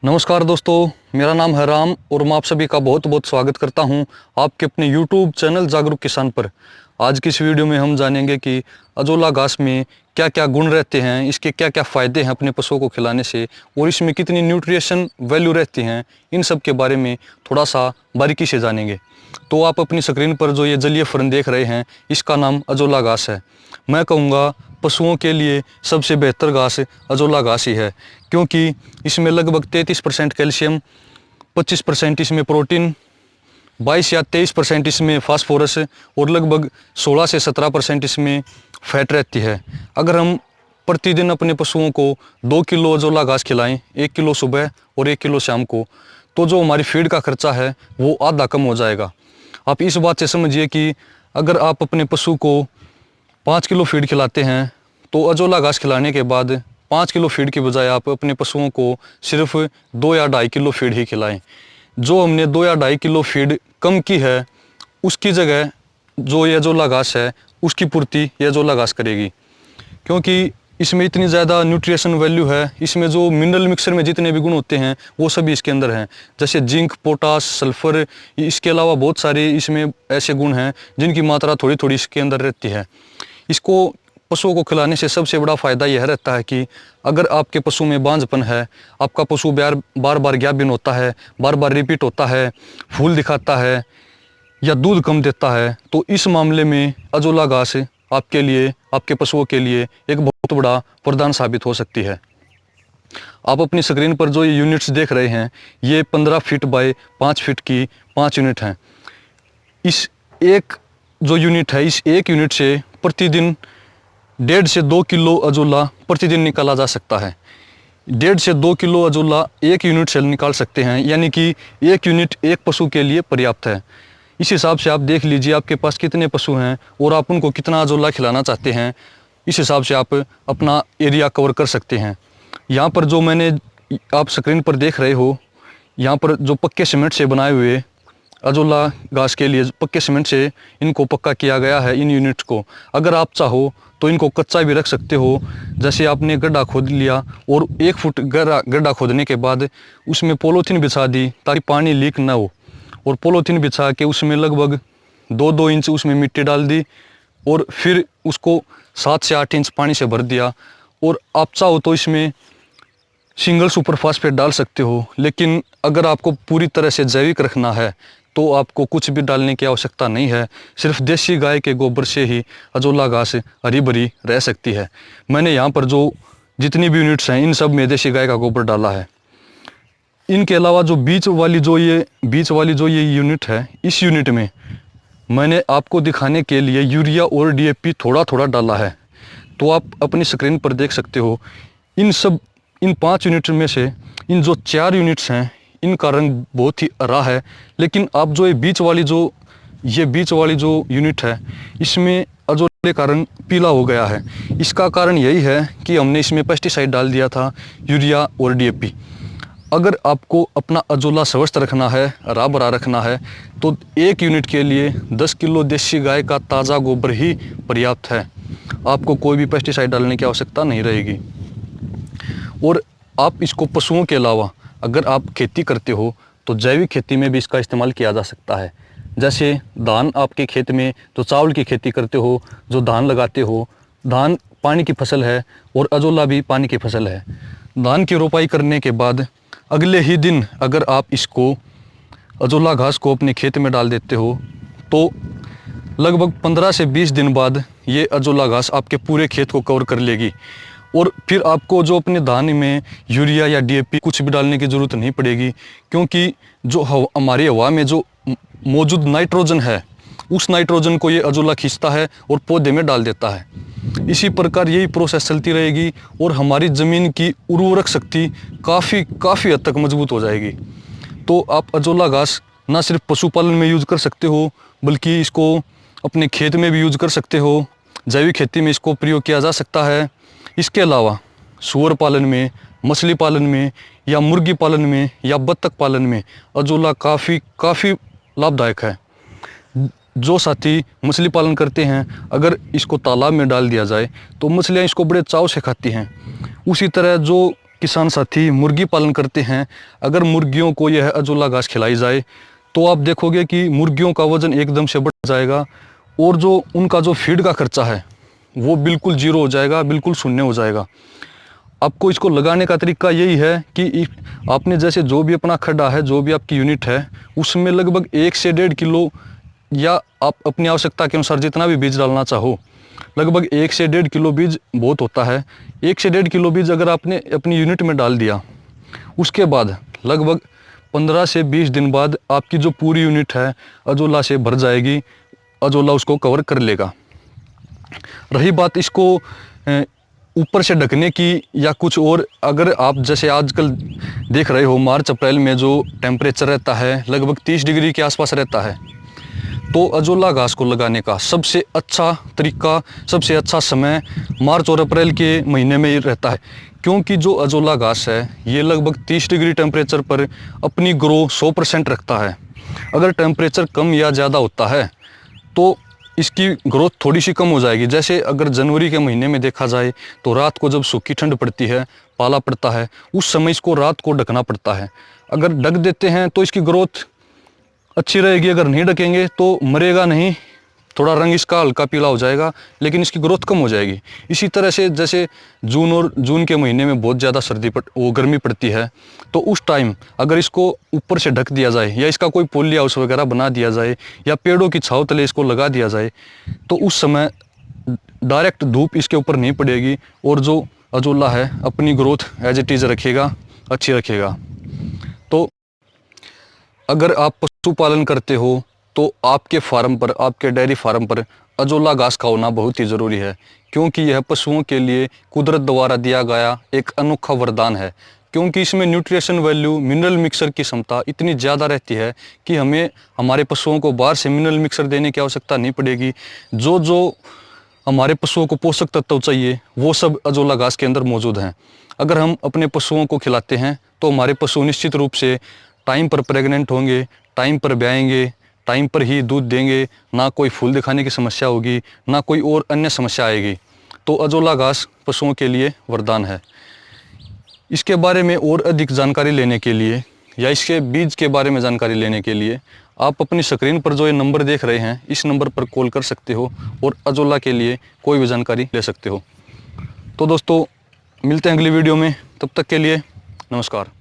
नमस्कार दोस्तों, मेरा नाम है राम और मैं आप सभी का बहुत बहुत स्वागत करता हूं आपके अपने YouTube चैनल जागरूक किसान पर। आज की इस वीडियो में हम जानेंगे कि अजोला घास में क्या क्या गुण रहते हैं, इसके क्या क्या फ़ायदे हैं अपने पशुओं को खिलाने से और इसमें कितनी न्यूट्रिशन वैल्यू रहती हैं, इन सब के बारे में थोड़ा सा बारीकी से जानेंगे। तो आप अपनी स्क्रीन पर जो ये जलीय फर्न देख रहे हैं, इसका नाम अजोला घास है। मैं कहूँगा पशुओं के लिए सबसे बेहतर घास अजोला घास ही है, क्योंकि इसमें लगभग 33% कैल्शियम, 25% इसमें प्रोटीन, 22 या 23% इसमें फास्फोरस और लगभग 16 से 17% इसमें फैट रहती है। अगर हम प्रतिदिन अपने पशुओं को 2 किलो अजोला घास खिलाएं, 1 किलो सुबह और 1 किलो शाम को, तो जो हमारी फीड का खर्चा है वो आधा कम हो जाएगा। आप इस बात से समझिए कि अगर आप अपने पशु को 5 किलो फीड खिलाते हैं तो अजोला घास खिलाने के बाद 5 किलो फीड की बजाय आप अपने पशुओं को सिर्फ 2 या 2.5 किलो फीड ही खिलाएं। जो हमने 2 या 2.5 किलो फीड कम की है, उसकी जगह जो ये अजोला घास है उसकी पूर्ति ये अजोला घास करेगी, क्योंकि इसमें इतनी ज़्यादा न्यूट्रिशन वैल्यू है। इसमें जो मिनरल मिक्सर में जितने भी गुण होते हैं वो सभी इसके अंदर हैं, जैसे जिंक, पोटास, सल्फर। इसके अलावा बहुत सारे इसमें ऐसे गुण हैं जिनकी मात्रा थोड़ी थोड़ी इसके अंदर रहती है। इसको पशुओं को खिलाने से सबसे बड़ा फ़ायदा यह रहता है कि अगर आपके पशु में बांझपन है, आपका पशु बार बार गैप होता है, बार बार रिपीट होता है, फूल दिखाता है या दूध कम देता है, तो इस मामले में अजोला घास आपके लिए, आपके पशुओं के लिए एक बहुत बड़ा वरदान साबित हो सकती है। आप अपनी स्क्रीन पर जो ये यूनिट्स देख रहे हैं, ये 15 फीट बाय 5 फीट की 5 यूनिट हैं। इस एक जो यूनिट है, इस एक यूनिट से प्रतिदिन 1.5 से 2 किलो अजोला प्रतिदिन निकाला जा सकता है। 1.5 से 2 किलो अजोला एक यूनिट से निकाल सकते हैं, यानी कि एक यूनिट एक पशु के लिए पर्याप्त है। इस हिसाब से आप देख लीजिए आपके पास कितने पशु हैं और आप उनको कितना अजोला खिलाना चाहते हैं। इस हिसाब से आप अपना एरिया कवर कर सकते हैं। यहाँ पर जो मैंने आप स्क्रीन पर देख रहे हो, यहाँ पर जो पक्के सीमेंट से बनाए हुए अजोला घास के लिए पक्के सीमेंट से इनको पक्का किया गया है इन यूनिट्स को। अगर आप चाहो तो इनको कच्चा भी रख सकते हो। जैसे आपने गड्ढा खोद लिया और 1 फुट गड्ढा खोदने के बाद उसमें पॉलीथीन बिछा दी ताकि पानी लीक ना हो, और पॉलीथीन बिछा के उसमें लगभग 2-2 इंच उसमें मिट्टी डाल दी और फिर उसको 7 से 8 इंच पानी से भर दिया। और आप चाहो तो इसमें सिंगल सुपर फास्फेट डाल सकते हो, लेकिन अगर आपको पूरी तरह से जैविक रखना है तो आपको कुछ भी डालने की आवश्यकता नहीं है। सिर्फ देसी गाय के गोबर से ही अजोला घास हरी भरी रह सकती है। मैंने यहाँ पर जो जितनी भी यूनिट्स हैं, इन सब में देसी गाय का गोबर डाला है। इनके अलावा जो बीच वाली जो ये यूनिट है, इस यूनिट में मैंने आपको दिखाने के लिए यूरिया और DAP थोड़ा थोड़ा डाला है। तो आप अपनी स्क्रीन पर देख सकते हो। इन 5 यूनिट में से इन जो 4 यूनिट्स हैं, इनका रंग बहुत ही हरा है, लेकिन आप जो ये बीच वाली जो यूनिट है, इसमें अजोले का रंग पीला हो गया है। इसका कारण यही है कि हमने इसमें पेस्टिसाइड डाल दिया था, यूरिया और DAP। अगर आपको अपना अजोला स्वस्थ रखना है, हरा भरा रखना है, तो एक यूनिट के लिए 10 किलो देसी गाय का ताज़ा गोबर ही पर्याप्त है। आपको कोई भी पेस्टिसाइड डालने की आवश्यकता नहीं रहेगी। और आप इसको पशुओं के अलावा अगर आप खेती करते हो तो जैविक खेती में भी इसका इस्तेमाल किया जा सकता है। जैसे धान, आपके खेत में जो चावल की खेती करते हो, जो धान लगाते हो, धान पानी की फसल है और अजोला भी पानी की फसल है। धान की रोपाई करने के बाद अगले ही दिन अगर आप इसको अजोला घास को अपने खेत में डाल देते हो तो लगभग 15 से 20 दिन बाद ये अजोला घास आपके पूरे खेत को कवर कर लेगी। और फिर आपको जो अपने धान में यूरिया या DAP कुछ भी डालने की ज़रूरत नहीं पड़ेगी, क्योंकि जो हमारी हवा में जो मौजूद नाइट्रोजन है, उस नाइट्रोजन को ये अजोला खींचता है और पौधे में डाल देता है। इसी प्रकार यही प्रोसेस चलती रहेगी और हमारी ज़मीन की उर्वरक शक्ति काफ़ी हद तक मजबूत हो जाएगी। तो आप अजोला घास ना सिर्फ पशुपालन में यूज़ कर सकते हो, बल्कि इसको अपने खेत में भी यूज़ कर सकते हो। जैविक खेती में इसको प्रयोग किया जा सकता है। इसके अलावा सूअर पालन में, मछली पालन में या मुर्गी पालन में या बत्तख पालन में अजोला काफ़ी लाभदायक है। जो साथी मछली पालन करते हैं, अगर इसको तालाब में डाल दिया जाए तो मछलियाँ इसको बड़े चाव से खाती हैं। उसी तरह जो किसान साथी मुर्गी पालन करते हैं, अगर मुर्गियों को यह अजोला घास खिलाई जाए तो आप देखोगे कि मुर्गियों का वजन एकदम से बढ़ जाएगा और जो उनका जो फीड का खर्चा है वो बिल्कुल जीरो हो जाएगा, बिल्कुल शून्य हो जाएगा। आपको इसको लगाने का तरीका यही है कि आपने जैसे जो भी अपना खड्डा है, जो भी आपकी यूनिट है, उसमें लगभग 1 से 1.5 किलो या आप अपनी आवश्यकता के अनुसार जितना भी बीज डालना चाहो, लगभग 1 से 1.5 किलो बीज बहुत होता है। 1 से 1.5 किलो बीज अगर आपने अपनी यूनिट में डाल दिया, उसके बाद लगभग 15 से 20 दिन बाद आपकी जो पूरी यूनिट है अजोला से भर जाएगी, अजोला उसको कवर कर लेगा। रही बात इसको ऊपर से ढकने की या कुछ और, अगर आप जैसे आजकल देख रहे हो मार्च अप्रैल में जो टेम्परेचर रहता है लगभग 30 डिग्री के आसपास रहता है, तो अजोला घास को लगाने का सबसे अच्छा तरीका, सबसे अच्छा समय मार्च और अप्रैल के महीने में ही रहता है, क्योंकि जो अजोला घास है ये लगभग 30 डिग्री टेम्परेचर पर अपनी ग्रो 100% रखता है। अगर टेम्परेचर कम या ज़्यादा होता है तो इसकी ग्रोथ थोड़ी सी कम हो जाएगी। जैसे अगर जनवरी के महीने में देखा जाए तो रात को जब सूखी ठंड पड़ती है, पाला पड़ता है, उस समय इसको रात को ढकना पड़ता है। अगर ढक देते हैं तो इसकी ग्रोथ अच्छी रहेगी, अगर नहीं ढकेंगे तो मरेगा नहीं, थोड़ा रंग इसका हल्का पीला हो जाएगा लेकिन इसकी ग्रोथ कम हो जाएगी। इसी तरह से जैसे जून के महीने में बहुत ज़्यादा गर्मी पड़ती है, तो उस टाइम अगर इसको ऊपर से ढक दिया जाए या इसका कोई पॉली हाउस वगैरह बना दिया जाए या पेड़ों की छांव तले इसको लगा दिया जाए, तो उस समय डायरेक्ट धूप इसके ऊपर नहीं पड़ेगी और जो अजोला है अपनी ग्रोथ एज इट इज़ रखेगा, अच्छी रखेगा। तो अगर आप पशुपालन करते हो तो आपके फार्म पर, आपके डेयरी फार्म पर अजोला घास का होना बहुत ही ज़रूरी है, क्योंकि यह पशुओं के लिए कुदरत द्वारा दिया गया एक अनोखा वरदान है। क्योंकि इसमें न्यूट्रिशन वैल्यू, मिनरल मिक्सर की क्षमता इतनी ज़्यादा रहती है कि हमें हमारे पशुओं को बाहर से मिनरल मिक्सर देने की आवश्यकता नहीं पड़ेगी। जो जो हमारे पशुओं को पोषक तत्व चाहिए वो सब अजोला घास के अंदर मौजूद हैं। अगर हम अपने पशुओं को खिलाते हैं तो हमारे पशु निश्चित रूप से टाइम पर प्रेग्नेंट होंगे, टाइम पर ब्याएंगे, टाइम पर ही दूध देंगे, ना कोई फूल दिखाने की समस्या होगी, ना कोई और अन्य समस्या आएगी। तो अजोला घास पशुओं के लिए वरदान है। इसके बारे में और अधिक जानकारी लेने के लिए या इसके बीज के बारे में जानकारी लेने के लिए आप अपनी स्क्रीन पर जो ये नंबर देख रहे हैं, इस नंबर पर कॉल कर सकते हो और अजोला के लिए कोई भी जानकारी ले सकते हो। तो दोस्तों मिलते हैं अगली वीडियो में, तब तक के लिए नमस्कार।